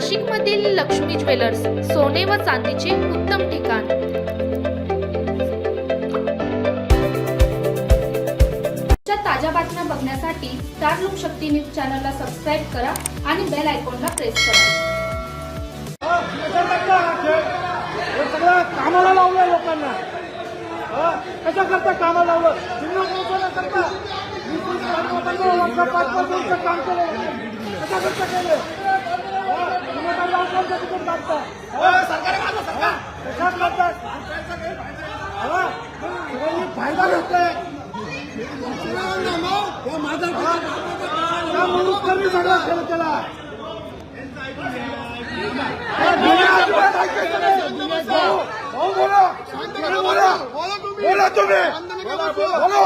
नाशिकमधील लक्ष्मी ज्वेलर्स, सोने व चांदीचे उत्तम ठिकाण। ताज्या बातम्या बघण्यासाठी स्टार लोकशक्ती न्यूज चॅनलला सबस्क्राइब करा आणि बेल आयकॉनला प्रेस करा। कामाला लावलं लोकांना, कशा करता कामाला लावलं, चिन्ह पोहोचवण्याकरता काम केलं, कशा करता केलं, तिकीट काढता कशा करतात, फायदा घेतलाय म्हणून कमी सगळं केलं त्याला। बोला तुम्ही, बोलो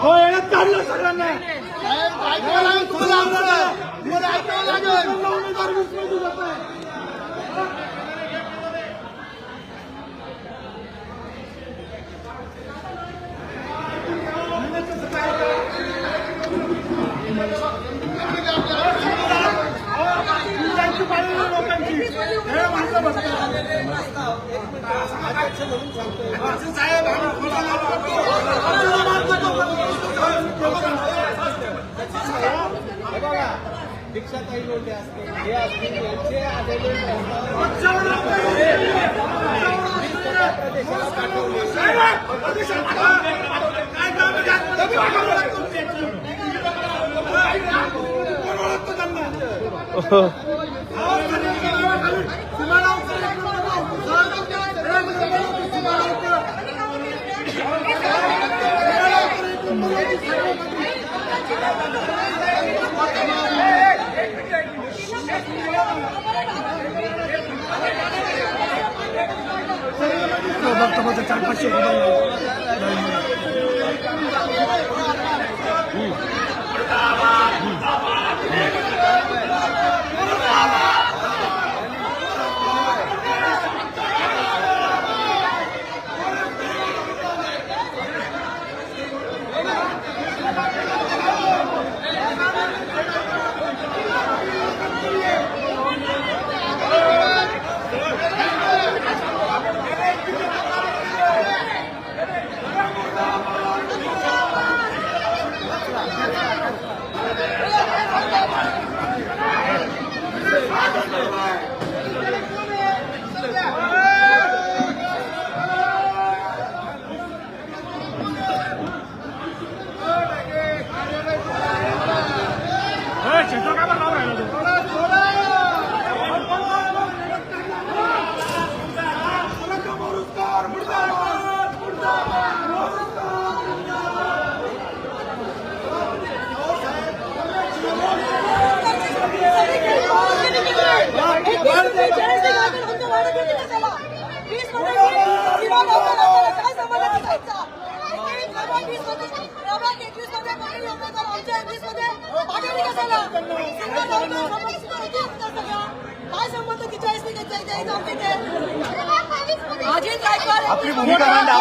हो येण्यात काढलं सगळ्यांना। दीक्षाताई लोंढे असतील, हे असतील, यांचे आलेले प्रदेशाला पाठवले। चार 500 आपली भूमिका मांडा।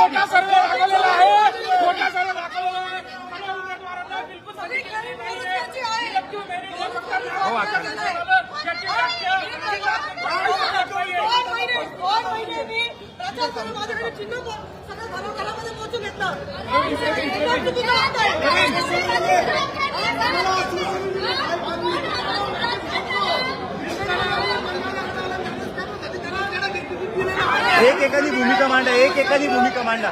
एक एकानी भूमिका मांडा, एक एकानी भूमिका मांडा।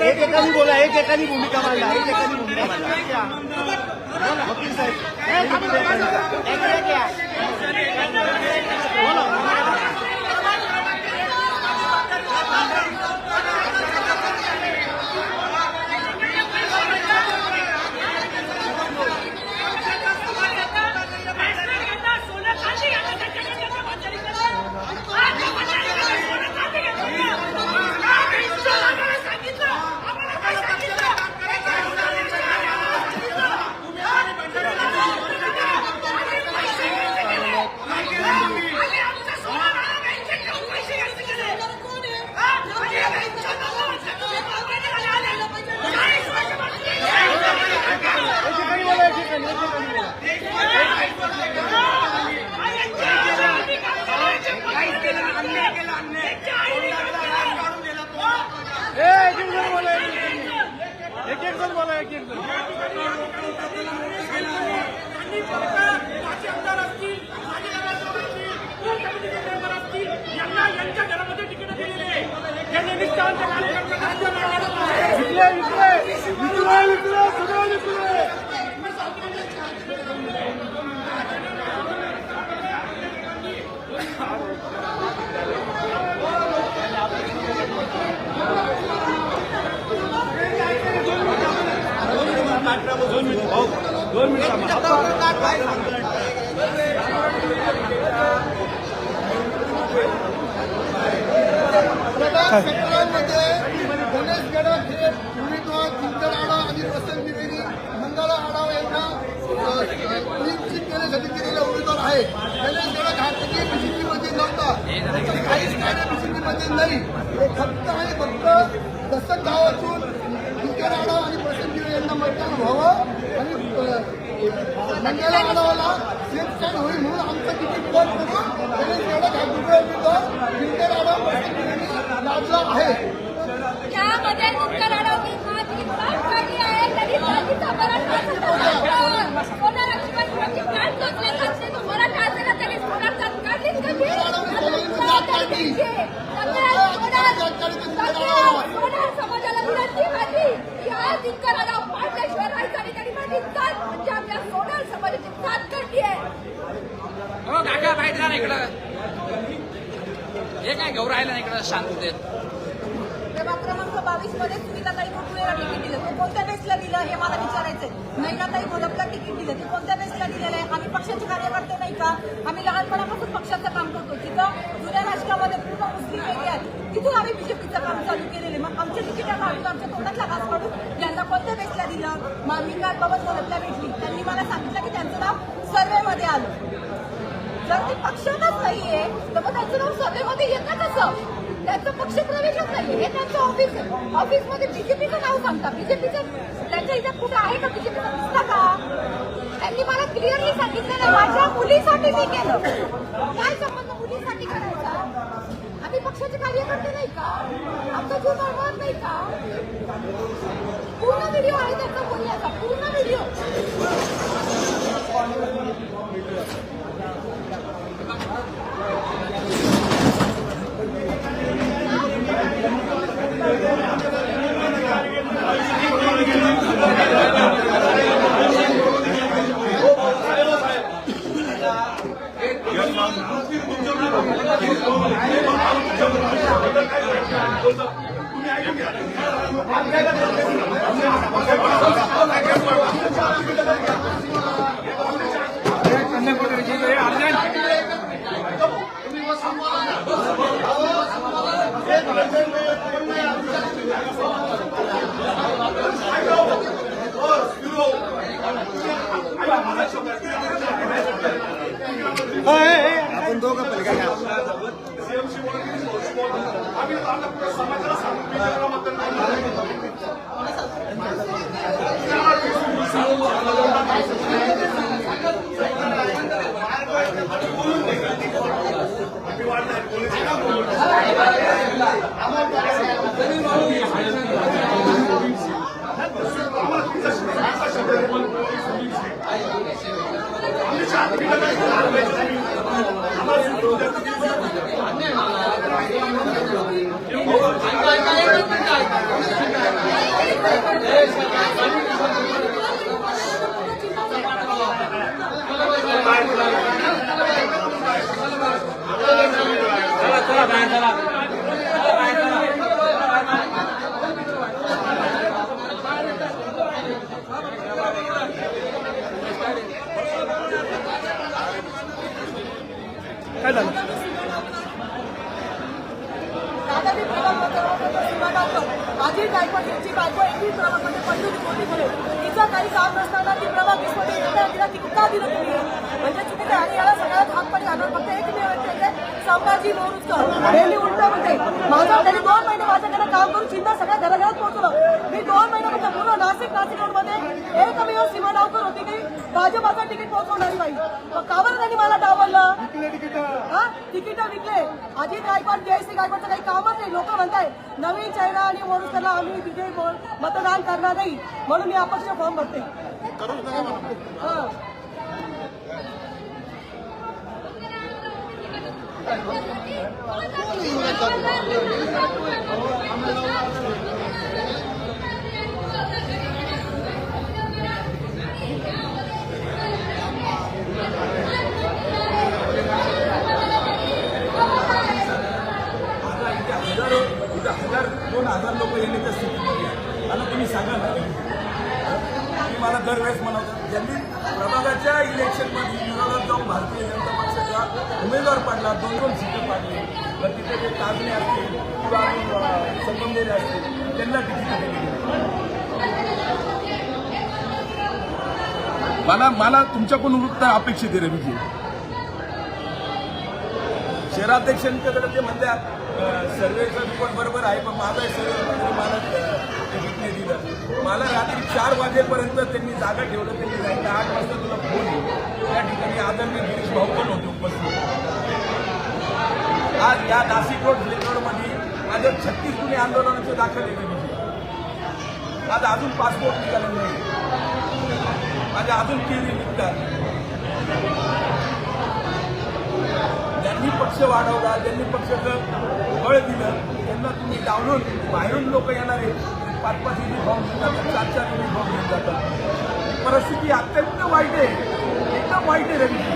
एक एकानी बोला, एक एकानी भूमिका मांडा, एक एकानी भूमिका मांडा। वकील साहेब संदीप पवार, माजी आमदार असतील, माजी नगरसेवक असतील, कोर कमिटीचे मेंबर असतील, यांना यांच्या घरामध्ये तिकीट दिलेली आहे. त्यांनी निष्ठावंत कार्यकर्त्यांना राज्य मांडलेलं आहे. सगळं विकलं. दोन मिनिट सेक्टरमध्ये गणेश गडाख हे उमेदवार चिंतन आढाव आणि प्रसन्न द्विवेदी मंगला आढाव यांना निश्चित करण्यासाठी दिलेला उमेदवार आहे. गणेश गडाख हा कधी बीजेपीमध्ये नव्हता, काहीच कार्य बीजेपीमध्ये नाही. हे फक्त आणि फक्त दसत गावातून चिंतन आढाव आणि प्रसन्न द्विवेदी यांना मतदान व्हावं आणि मंगला आढावाला सेफ स्टँड होईल म्हणून आमचं तिकीट बंद करून गणेश गडाख हा दुसरा उमेदवार चिंतन आढाव प्रसन्न द्विवेदी लाभला आहे. यामध्ये उत्तर अडवली माझी बात काढली आहे तरी माझीचा मराठा कोणाला शिवाजी काय टोचले नसते तो मराठा असेल तरी सोडाचा काढलीच कधी सोडा समाजाला विनंती माझी या उत्तर अडव पाडल्याशिवाय राहायचं आणि तरी माझी जात म्हणजे आमच्या सोडा समाजाची जात काढली आहे. हो काका माहिती ना इकडं हे काय घेऊन राहिलं ना इकडं शांततेत. प्रभाग क्रमांक 22 मध्ये सुनीताताई कुटुंबेला तिकीट दिलं ते कोणत्या बेसला दिलं हे मला विचारायचंय. नैनाताई गोलपला तिकीट दिलं ते कोणत्या बेसला दिलेलं आहे. आम्ही पक्षाचे कार्यकर्ते नाही का? आम्ही लहानपणापासून पक्षाचं काम करतो. तिथं जुन्या राष्ट्रामध्ये पूर्ण मुस्लिम एरिया आहेत, तिथून आम्ही बीजेपीचं काम चालू केलेले. मग आमच्या तिकीटाला आमच्या तोंडातला घास काढून यांना कोणत्या बेसला दिलं. मग मी काल बाबा गोलपला भेटली, त्यांनी मला सांगितलं की त्यांचं नाव सर्वेमध्ये आलं. जर ते पक्षातच नाहीये तर मग त्यांचं नाव सर्वेमध्ये येतं कसं? त्यांचं पक्ष प्रवेशच नाही, हे त्यांचं ऑफिस आहे. ऑफिसमध्ये बीजेपीचं नाव सांगता. बीजेपीचं त्यांच्या इथं कुठं आहे का बीजेपीचं दिसतं का? त्यांनी मला क्लिअरली सांगितलं नाही. माझ्या मुलीसाठी मी केलं. काय संबंध मुलीसाठी करायचा? आम्ही पक्षाचे कार्यकर्ते नाही का? आमचा जीव बळवत नाही का? पूर्ण व्हिडिओ आहे त्यांचा बोलण्याचा, पूर्ण व्हिडिओ. आपण दोघं पलका काय झालं? माझी गायकवाड यांची बायको 21 प्रभागामध्ये पडली होती मोठी मुले. तिचं काही काम नसताना ती प्रभाग 20 मध्ये तिला तिकीट का दिलं तुम्ही? म्हणजे चुकीचं आहे. आणि याला सगळ्यात हातपाडी घालून फक्त एकमेव व्यक्ती आहे संभाजी मोरुजकर. डेली उलट म्हणते माझं त्यांनी 2 महिने माझ्याकडे काम करून चिंता सगळ्या घराघरात पोहोचवलं. मी 2 महिन्यामध्ये पूर्ण नाशिक रोडमध्ये एकमेव सीमा डावकर होती की भाजपाचं तिकीट पोहोचवणारी बाई. मग का बरं त्यांनी मला डावललं? तिकीट विकले. अजित गायकवाड जयश्री गायकवाडचं काही कामच नाही. लोक म्हणताय नवीन चेहरा आणि मोरुजकरला आम्ही तिथे मतदान करणार नाही म्हणून मी अपक्ष फॉर्म भरते. हजार 2,000 लोक येण्याच्या स्थितीमध्ये आहे. आता तुम्ही सांगा ना, तुम्ही मला दरवेळेस म्हणवता ज्यांनी प्रभागाच्या इलेक्शनमध्ये विरोधात जाऊन भारतीय जनता पक्षाचा उमेदवार पाडला, 2-2 सीटं पाडली, तर तिथे जे कागणे असतील किंवा अजून संगमनेर असतील त्यांना तिकीट दिली. मला तुमच्याकडून उत्तर अपेक्षित आहे रवीजी. शहराध्यक्षांकडे ते म्हणतात सर्वेचा रिपोर्ट बरोबर आहे, पण माझा सर्वे मला तिकीट नाही दिलं. मला रात्री 4 वाजेपर्यंत त्यांनी जागा ठेवलं. त्यांनी जायचं 8 वाजता तुला फोन येईल. त्या ठिकाणी आदरणीय गिरीश भाऊ पण होते उपस्थित. आज या नाशिक रोड रोडमध्ये माझ्या 36 गुन्हे आंदोलनाचे दाखल आहे. आज अजून पासपोर्ट निघाला नाही, माझ्या अजून केली निघतात. ज्यांनी पक्ष वाढवला, ज्यांनी पक्षाचं बळ दिलं, त्यांना तुम्ही डावलून बाहेरून लोक येणार आहेत. 5-5 युनिफॉर्म घेऊन जातात, 4-4 युनिफॉर्म घेऊन जातात. परिस्थिती अत्यंत वाईट आहे, एकदम वाईट आहे रवीजी.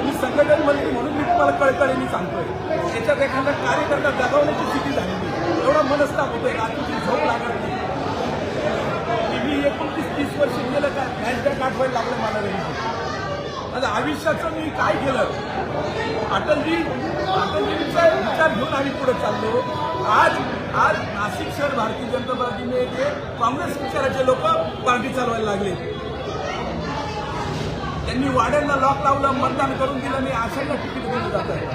मी संघटन मंत्री म्हणून मी तुम्हाला कळकळीने सांगतोय. याच्यात एखादा कार्यकर्ता दबावण्याची स्थिती झालेली, एवढा मनस्ताप होतोय, रात्रीची झोप लागत नाही. मी 29-30 वर्ष गेलं का फ्लॅशबॅक आठवायला लागलं मला रवीजी. आता आयुष्याचं मी काय केलं, अटलजींचा विचार घेऊन आम्ही पुढे चाललो. आज नाशिक शहर भारतीय जनता पार्टीने जे काँग्रेस विचाराचे लोक पार्टी चालवायला लागले. त्यांनी वाड्यांना लॉक लावलं, मतदान करून दिलं नाही, अशांना तिकीट दिलं जात आहे.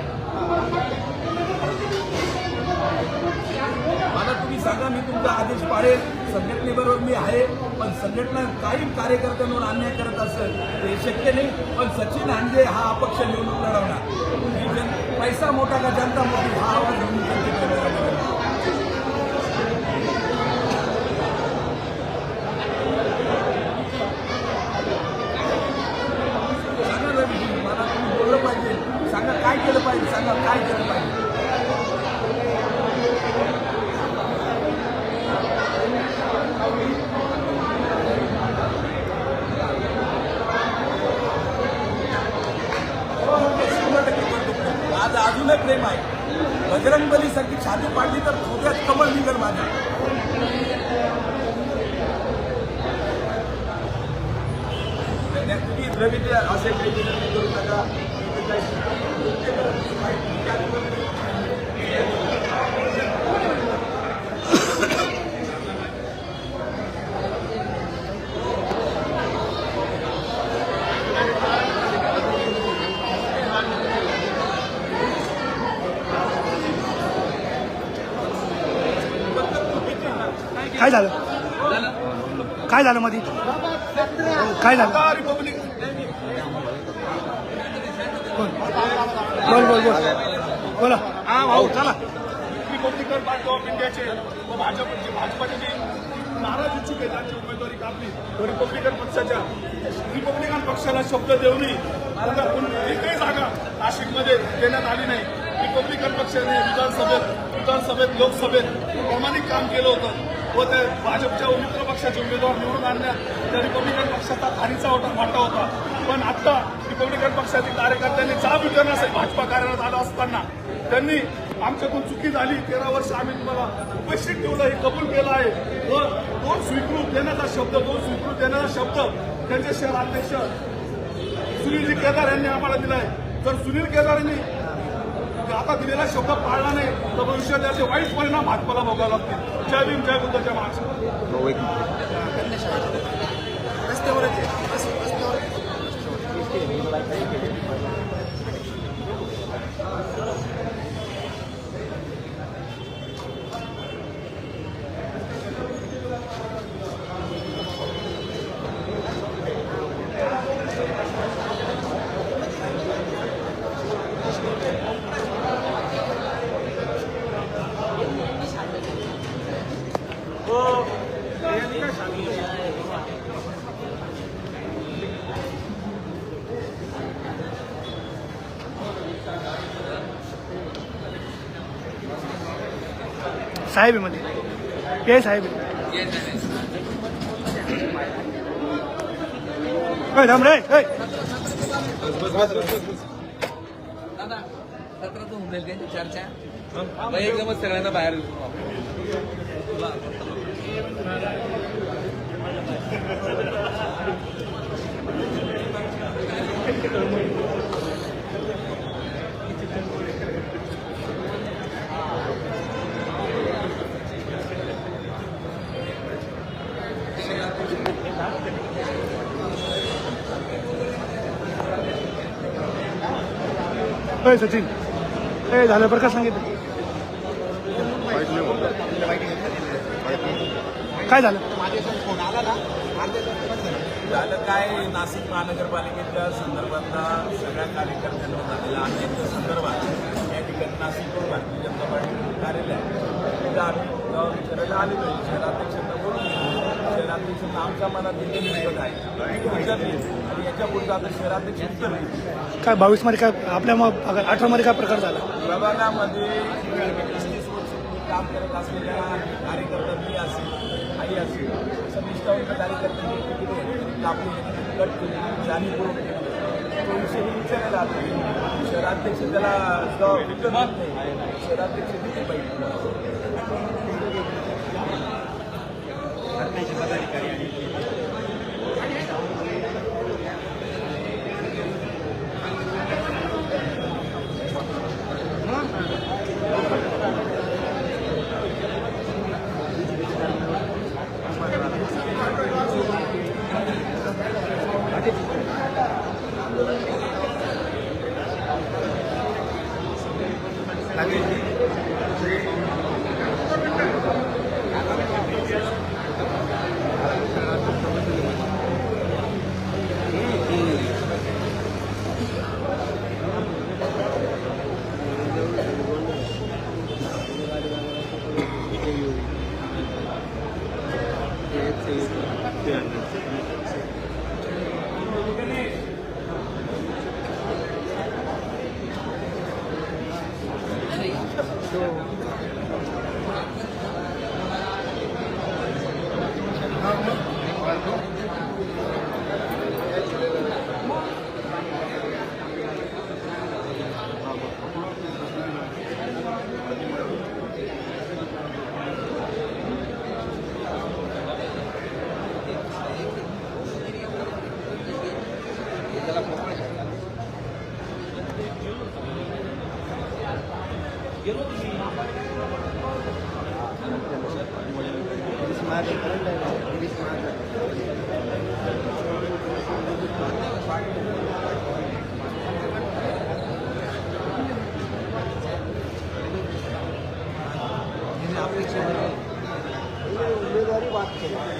मला तुम्ही सांगा, मी तुमचा आदेश पाळेल, संघटनेबरोबर मी आहे, पण संघटना काही कार्यकर्त्यांवर अन्याय करत असेल हे शक्य नाही. पण सचिन हांजे हा अपक्ष निवडणूक लढवणार. पैसा मोठा का जनता मोठी हा आवाज घेऊन सांगा रवी, मला तुम्ही बोललं पाहिजे. सांगा काय केलं पाहिजे, सांगा काय केलं पाहिजे. आज अजूनही प्रेम आहे. बजरंगबलीसारखी छाती पाडली तर खोक्यात कमळ निघल माझ्या. तुम्ही द्रविड असे काही करू नका. काय झालं, काय झालं मध्ये, काय झालं? रिपब्लिक बोल बोल बोल बोला. हा भाऊ चला. रिपब्लिकन पार्टी ऑफ इंडियाचे व भाजपाचे जे नाराज इच्छुक आहेत त्यांची उमेदवारी कापली. रिपब्लिकन पक्षाच्या रिपब्लिकन पक्षाला शब्द देऊनही एकही जागा नाशिकमध्ये देण्यात आली नाही. रिपब्लिकन पक्षाने विधानसभेत लोकसभेत प्रामाणिक काम केलं होतं व त्या भाजपच्या मित्र पक्षाचे उमेदवार निवडून आणण्यात त्या रिपब्लिकन पक्षाचा खारीचा वाटा होता. पण आता रिपब्लिकन पक्षातील कार्यकर्त्यांनी जाब विचारण्यासाठी भाजपा कार्यालयात आलं असताना त्यांनी आमच्याकडून चुकी झाली, 13 वर्ष आम्ही तुम्हाला उपस्थित ठेवलं, हे कबूल केलं आहे व 2 स्वीकृत देण्याचा शब्द त्यांचे शहराध्यक्ष सुनीलजी केदार यांनी आम्हाला दिलाय. जर सुनील केदार यांनी आता दिलेला शब्द पाळला नाही तर भविष्यात त्याचे वाईट परिणाम भाजपाला भोगावे लागतील. जय भीम, जय बुद्ध, जय महाराष्ट्र. यांनी काय सांगितलं साहेब आहे मध्ये हे साहेब आहे. ओय, थांब रे ओय. दादा सत्रातून होऊन जाईल त्यांची चर्चा एकदमच सगळ्यांना बाहेर ओय सचिन ए झालं बरं का सांगितलं काय झालं झालं काय नाशिक महानगरपालिकेच्या संदर्भातला सगळ्या कार्यकर्त्यांना झालेला अन्यायाच्या संदर्भात या ठिकाणी नाशिकवर भारतीय जनता पार्टी कार्यालय आहे तिथं आम्ही विचारायला आलेलो आहे. शहराध्यक्षांना बोलून शहराध्यक्षांना आमच्या मनात दिलेली निवड आहे ती विचारली आणि याच्या पुढचं आता शहराध्यक्ष विचारले काय 22 मध्ये काय आपल्या मग 18 मध्ये काय प्रकार झाला प्रभागामध्ये 35 वर्ष काम करत असलेल्या कार्यकर्त्यांनी असेल आई असेल असं निष्ठावंत कार्यकर्त्यांनी आपली कट केली जाणीवपूर्वक केली तो विषय विचारायला आलो शहराध्यक्ष त्याला जबाब उत्तर देत नाही शहराध्यक्ष किती पाहिजे उमेदवारी वाद केला